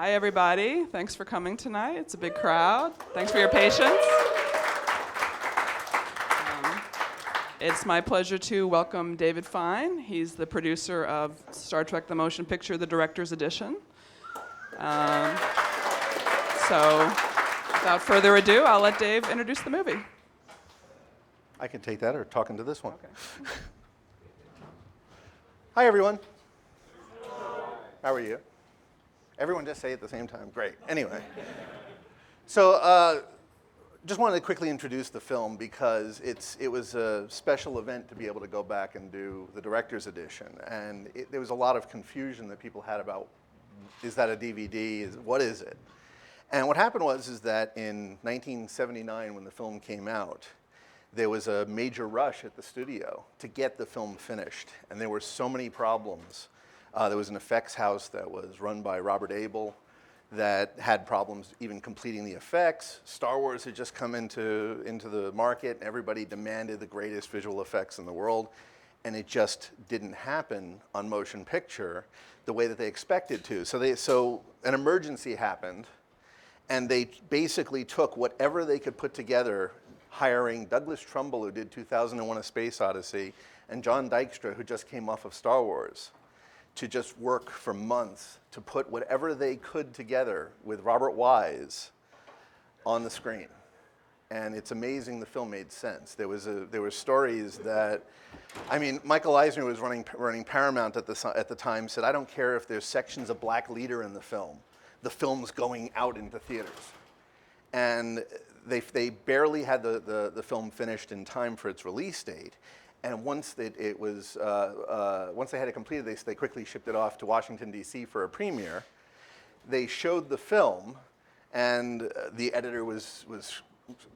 Hi, everybody. Thanks for coming tonight. It's a big crowd. Thanks for your patience. It's my pleasure to welcome David Fein. He's the producer of Star Trek: The Motion Picture, the Director's Edition. So, without further ado, I'll let Dave introduce the movie. I can take that or talking to this one. Okay. Hi, everyone. How are you? Everyone just say it at the same time. Great. Anyway. So just wanted to quickly introduce the film because it was a special event to be able to go back and do the director's edition. And there was a lot of confusion that people had about, is that a DVD? What is it? And what happened was that in 1979, when the film came out, there was a major rush at the studio to get the film finished. And there were so many problems. There was an effects house that was run by Robert Abel that had problems even completing the effects. Star Wars had just come into the market, and everybody demanded the greatest visual effects in the world, and it just didn't happen on motion picture the way that they expected to. So an emergency happened, and they basically took whatever they could put together, hiring Douglas Trumbull, who did 2001: A Space Odyssey, and John Dykstra, who just came off of Star Wars, to just work for months to put whatever they could together with Robert Wise on the screen. And it's amazing the film made sense. There were stories that, I mean, Michael Eisner, who was running Paramount at the time, said, "I don't care if there's sections of black leader in the film's going out into theaters." And they barely had the film finished in time for its release date. And once once they had it completed, they quickly shipped it off to Washington, D.C. for a premiere. They showed the film, and the editor was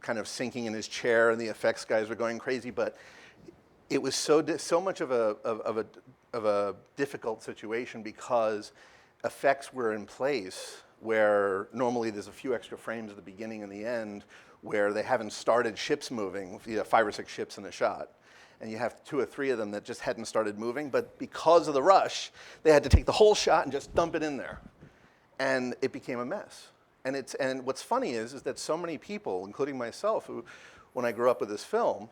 kind of sinking in his chair, and the effects guys were going crazy. But it was so much of a difficult situation because effects were in place where normally there's a few extra frames at the beginning and the end where they haven't started ships moving, 5 or 6 ships in a shot. And you have 2 or 3 of them that just hadn't started moving, but because of the rush, they had to take the whole shot and just dump it in there. And it became a mess. And what's funny is that so many people, including myself, who, when I grew up with this film,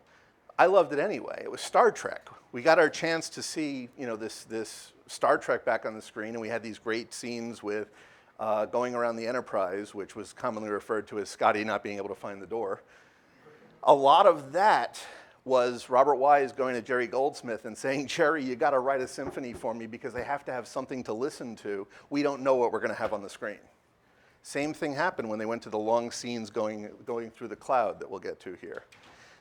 I loved it anyway. It was Star Trek. We got our chance to see, this Star Trek back on the screen, and we had these great scenes with going around the Enterprise, which was commonly referred to as Scotty not being able to find the door. A lot of that was Robert Wise going to Jerry Goldsmith and saying, "Jerry, you got to write a symphony for me because they have to have something to listen to. We don't know what we're going to have on the screen." Same thing happened when they went to the long scenes going through the cloud that we'll get to here.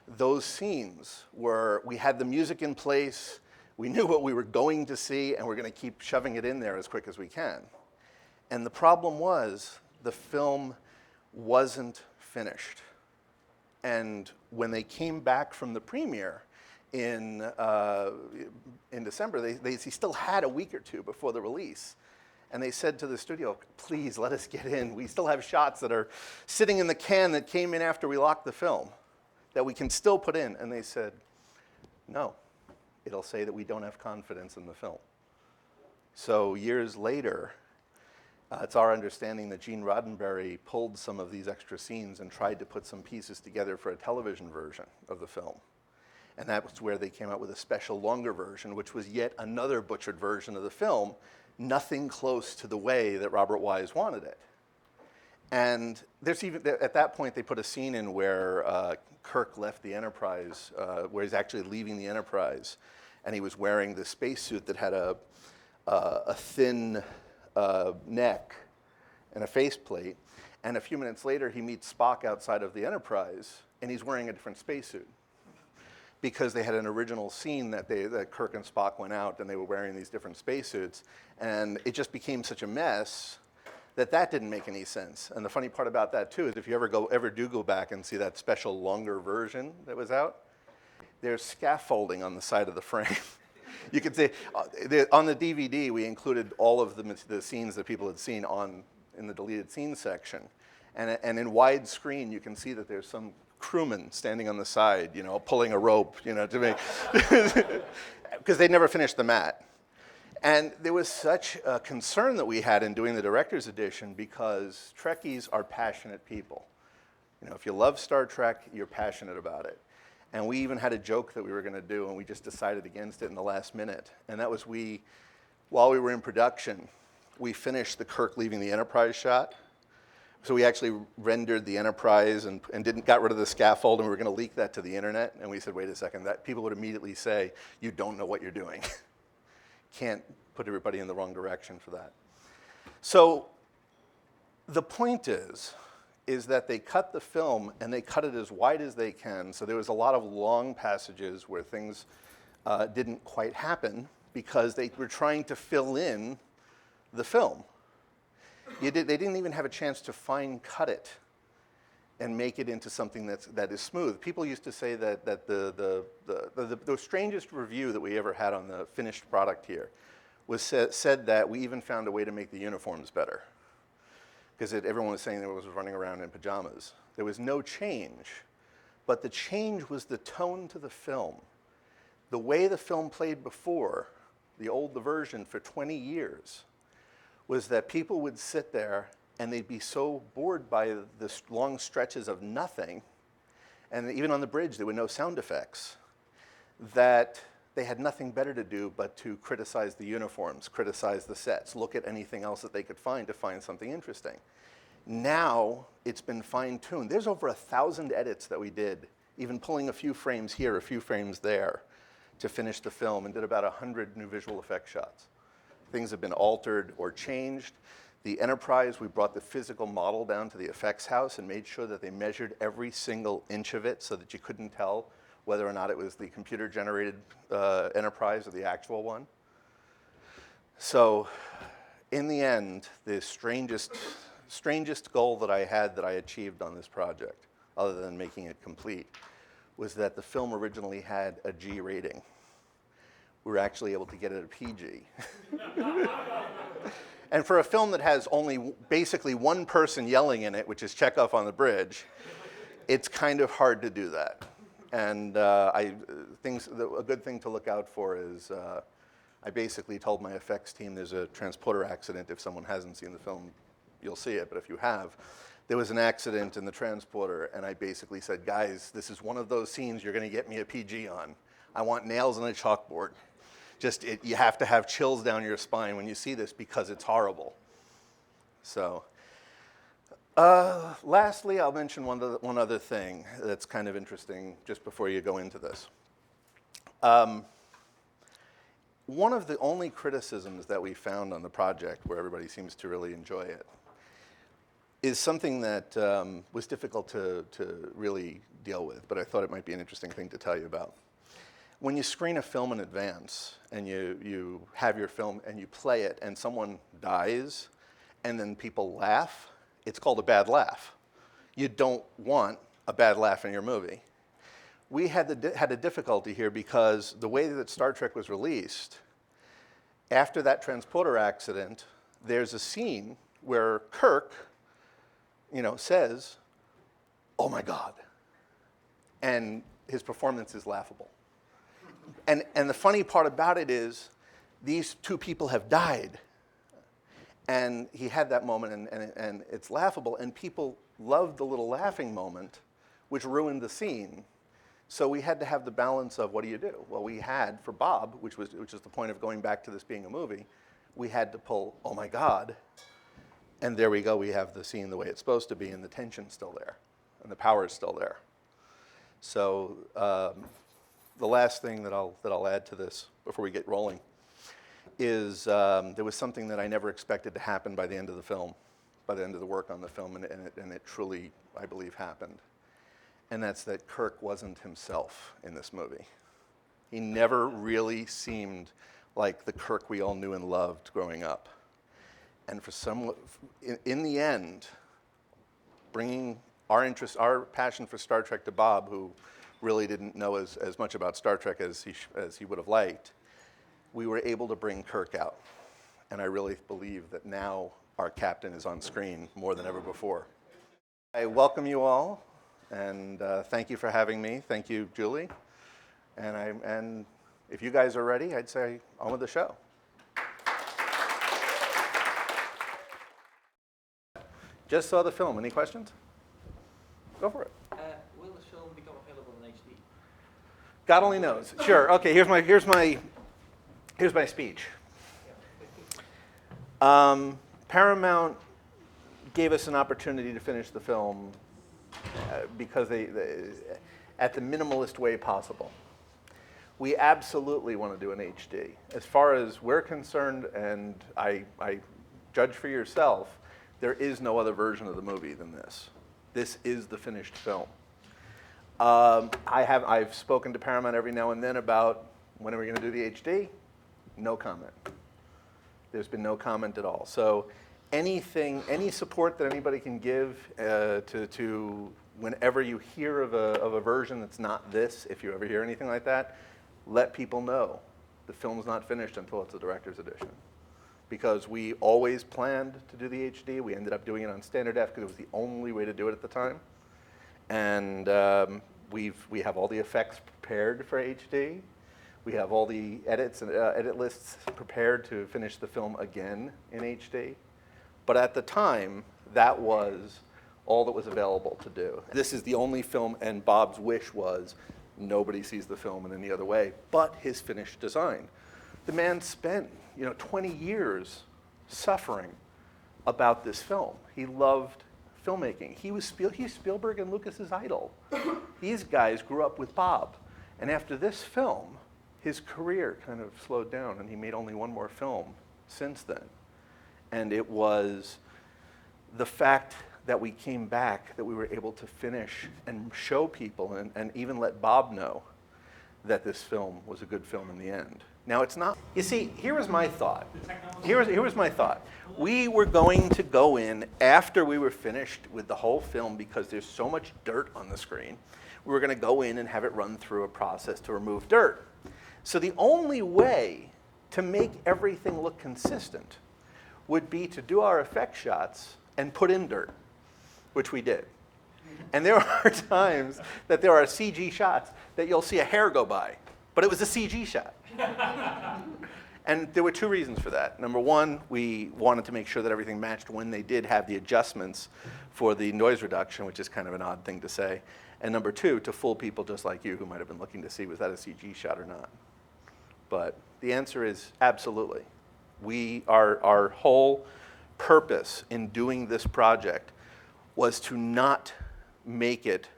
Those scenes we had the music in place, we knew what we were going to see, and we're going to keep shoving it in there as quick as we can. And the problem was the film wasn't finished. And when they came back from the premiere in December, they still had a week or 2 before the release. And they said to the studio, "Please let us get in. We still have shots that are sitting in the can that came in after we locked the film that we can still put in." And they said, "No, it'll say that we don't have confidence in the film." So years later, it's our understanding that Gene Roddenberry pulled some of these extra scenes and tried to put some pieces together for a television version of the film. And that was where they came out with a special longer version, which was yet another butchered version of the film, nothing close to the way that Robert Wise wanted it. And there's even, at that point, they put a scene in where Kirk left the Enterprise, where he's actually leaving the Enterprise, and he was wearing this spacesuit that had a thin neck and a faceplate, and a few minutes later he meets Spock outside of the Enterprise, and he's wearing a different spacesuit because they had an original scene that Kirk and Spock went out and they were wearing these different spacesuits, and it just became such a mess that didn't make any sense. And the funny part about that too is if you ever do go back and see that special longer version that was out, there's scaffolding on the side of the frame. You could say, on the DVD, we included all of the scenes that people had seen in the deleted scenes section. And in widescreen, you can see that there's some crewman standing on the side, pulling a rope, to make, because they never finished the mat. And there was such a concern that we had in doing the director's edition because Trekkies are passionate people. You know, if you love Star Trek, you're passionate about it. And we even had a joke that we were going to do, and we just decided against it in the last minute. And that was while we were in production, we finished the Kirk leaving the Enterprise shot. So we actually rendered the Enterprise and got rid of the scaffold, and we were going to leak that to the internet. And we said, wait a second, that people would immediately say, you don't know what you're doing. Can't put everybody in the wrong direction for that. So the point is that they cut the film, and they cut it as wide as they can. So there was a lot of long passages where things didn't quite happen because they were trying to fill in the film. They didn't even have a chance to fine cut it and make it into something that is smooth. People used to say that the strangest review that we ever had on the finished product here was said that we even found a way to make the uniforms better, because everyone was saying they was running around in pajamas. There was no change, but the change was the tone to the film. The way the film played before, the version for 20 years, was that people would sit there and they'd be so bored by the long stretches of nothing, and even on the bridge there were no sound effects, that they had nothing better to do but to criticize the uniforms, criticize the sets, look at anything else that they could find to find something interesting. Now it's been fine-tuned. There's over 1,000 edits that we did, even pulling a few frames here, a few frames there, to finish the film, and did about 100 new visual effects shots. Things have been altered or changed. The Enterprise, we brought the physical model down to the effects house and made sure that they measured every single inch of it so that you couldn't tell whether or not it was the computer-generated Enterprise or the actual one. So in the end, the strangest goal that I achieved on this project, other than making it complete, was that the film originally had a G rating. We were actually able to get it a PG. And for a film that has only basically one person yelling in it, which is Chekhov on the bridge, it's kind of hard to do that. And a good thing to look out for is I basically told my effects team there's a transporter accident. If someone hasn't seen the film, you'll see it, but if you have, there was an accident in the transporter, and I basically said, guys, this is one of those scenes you're going to get me a PG on. I want nails on a chalkboard. You have to have chills down your spine when you see this because it's horrible. So, lastly, I'll mention one other thing that's kind of interesting just before you go into this. One of the only criticisms that we found on the project, where everybody seems to really enjoy it, is something that was difficult to really deal with, but I thought it might be an interesting thing to tell you about. When you screen a film in advance and you have your film and you play it and someone dies and then people laugh, it's called a bad laugh. You don't want a bad laugh in your movie. We had a difficulty here because the way that Star Trek was released, after that transporter accident, there's a scene where Kirk, says, "Oh my God," and his performance is laughable. And the funny part about it is, these two people have died, and he had that moment, and it's laughable, and people loved the little laughing moment, which ruined the scene. So we had to have the balance of what do you do? Well, we had for Bob, which is the point of going back to this being a movie, we had to pull, "Oh my God," and there we go. We have the scene the way it's supposed to be, and the tension's still there, and the power's still there. So the last thing that I'll add to this before we get rolling is there was something that I never expected to happen by the end of the film, by the end of the work on the film, and it truly, I believe, happened. And that's that Kirk wasn't himself in this movie. He never really seemed like the Kirk we all knew and loved growing up. And in the end, bringing our passion for Star Trek to Bob, who really didn't know as much about Star Trek as he would have liked, we were able to bring Kirk out. And I really believe that now our captain is on screen more than ever before. I welcome you all, and thank you for having me. Thank you, Julie. And if you guys are ready, I'd say on with the show. Just saw the film. Any questions? Go for it. Will the film become available in HD? God only knows. Sure. Okay. Here's my speech. Paramount gave us an opportunity to finish the film because they at the minimalist way possible. We absolutely want to do an HD. As far as we're concerned, and I judge for yourself, there is no other version of the movie than this. This is the finished film. I've spoken to Paramount every now and then about when are we going to do the HD? No comment. There's been no comment at all. So any support that anybody can give to whenever you hear of a version that's not this, if you ever hear anything like that, let people know the film's not finished until it's a director's edition. Because we always planned to do the HD. We ended up doing it on standard F because it was the only way to do it at the time. And we have all the effects prepared for HD. We have all the edits and edit lists prepared to finish the film again in HD. But at the time, that was all that was available to do. This is the only film, and Bob's wish was nobody sees the film in any other way but his finished design. The man spent 20 years suffering about this film. He loved filmmaking. He's Spielberg and Lucas's idol. These guys grew up with Bob. And after this film, his career kind of slowed down, and he made only one more film since then. And it was the fact that we came back, that we were able to finish and show people and even let Bob know that this film was a good film in the end. Now, it's not. You see, here was my thought. Here was my thought. We were going to go in after we were finished with the whole film because there's so much dirt on the screen. We were going to go in and have it run through a process to remove dirt. So the only way to make everything look consistent would be to do our effect shots and put in dirt, which we did. And there are times that there are CG shots that you'll see a hair go by, but it was a CG shot. And there were two reasons for that. Number one, we wanted to make sure that everything matched when they did have the adjustments for the noise reduction, which is kind of an odd thing to say. And number two, to fool people just like you who might have been looking to see was that a CG shot or not. But the answer is absolutely. Our whole purpose in doing this project was to not make it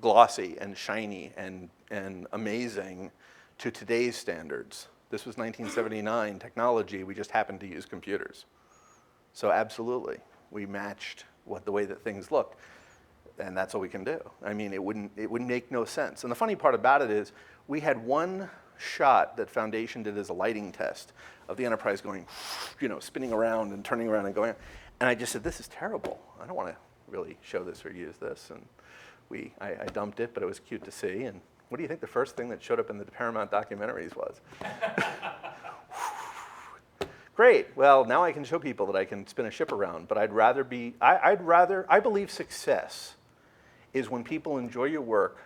glossy and shiny and amazing to today's standards. This was 1979 technology. We just happened to use computers. So absolutely, we matched the way that things looked. And that's all we can do. I mean, it wouldn't make no sense. And the funny part about it is we had one shot that Foundation did as a lighting test of the Enterprise going, spinning around and turning around and going. And I just said, this is terrible. I don't want to really show this or use this. And I dumped it, but it was cute to see. And what do you think the first thing that showed up in the Paramount documentaries was? Great. Well, now I can show people that I can spin a ship around. But I believe success is when people enjoy your work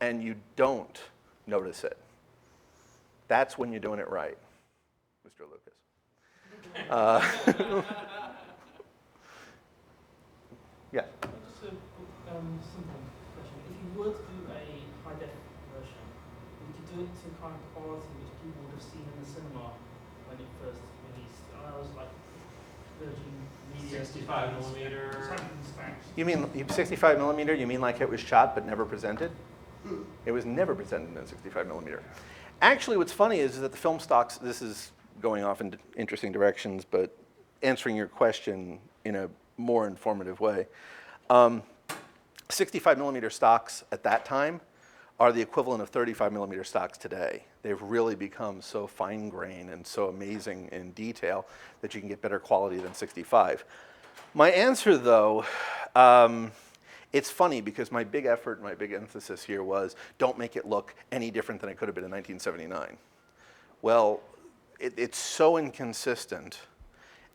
and you don't notice it. That's when you're doing it right, Mr. Lucas. Yeah. Just a simple question. If you were to do a high-def version, would you do it to kind of quality which people would have seen in the cinema when it first released? I was like Virgin Media. 65 millimeter. You mean 65 millimeter? You mean like it was shot but never presented? It was never presented in 65 millimeter. Actually, what's funny is that the film stocks, this is going off in interesting directions, but answering your question in a more informative way. 65 millimeter stocks at that time are the equivalent of 35 millimeter stocks today. They've really become so fine-grained and so amazing in detail that you can get better quality than 65. My answer, though, it's funny because my big effort, my big emphasis here was don't make it look any different than it could have been in 1979. Well, it's so inconsistent,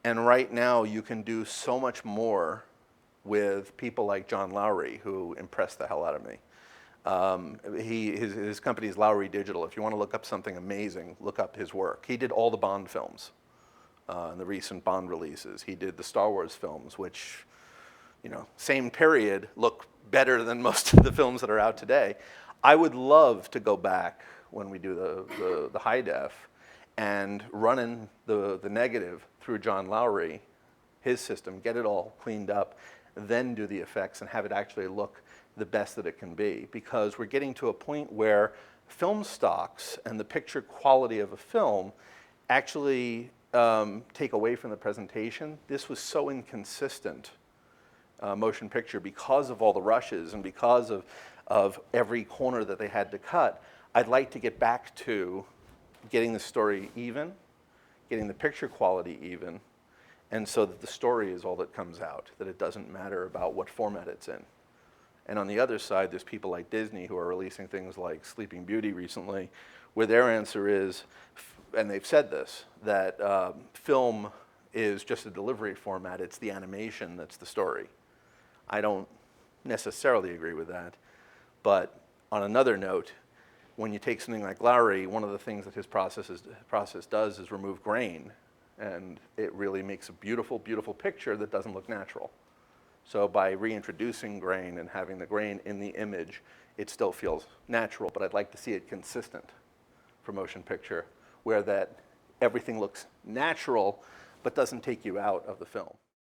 and right now you can do so much more with people like John Lowry, who impressed the hell out of me. His company is Lowry Digital. If you want to look up something amazing, look up his work. He did all the Bond films, the recent Bond releases. He did the Star Wars films, which same period look better than most of the films that are out today. I would love to go back when we do the high def and run in the negative through John Lowry, his system, get it all cleaned up, then do the effects and have it actually look the best that it can be. Because we're getting to a point where film stocks and the picture quality of a film actually take away from the presentation. This was so inconsistent, motion picture, because of all the rushes and because of every corner that they had to cut. I'd like to get back to getting the story even, getting the picture quality even, and so that the story is all that comes out, that it doesn't matter about what format it's in. And on the other side, there's people like Disney who are releasing things like Sleeping Beauty recently, where their answer is, and they've said this, that film is just a delivery format, it's the animation that's the story. I don't necessarily agree with that, but on another note, when you take something like Lowry, one of the things that his process does is remove grain, and it really makes a beautiful, beautiful picture that doesn't look natural. So by reintroducing grain and having the grain in the image, it still feels natural, but I'd like to see it consistent for motion picture, where that everything looks natural, but doesn't take you out of the film.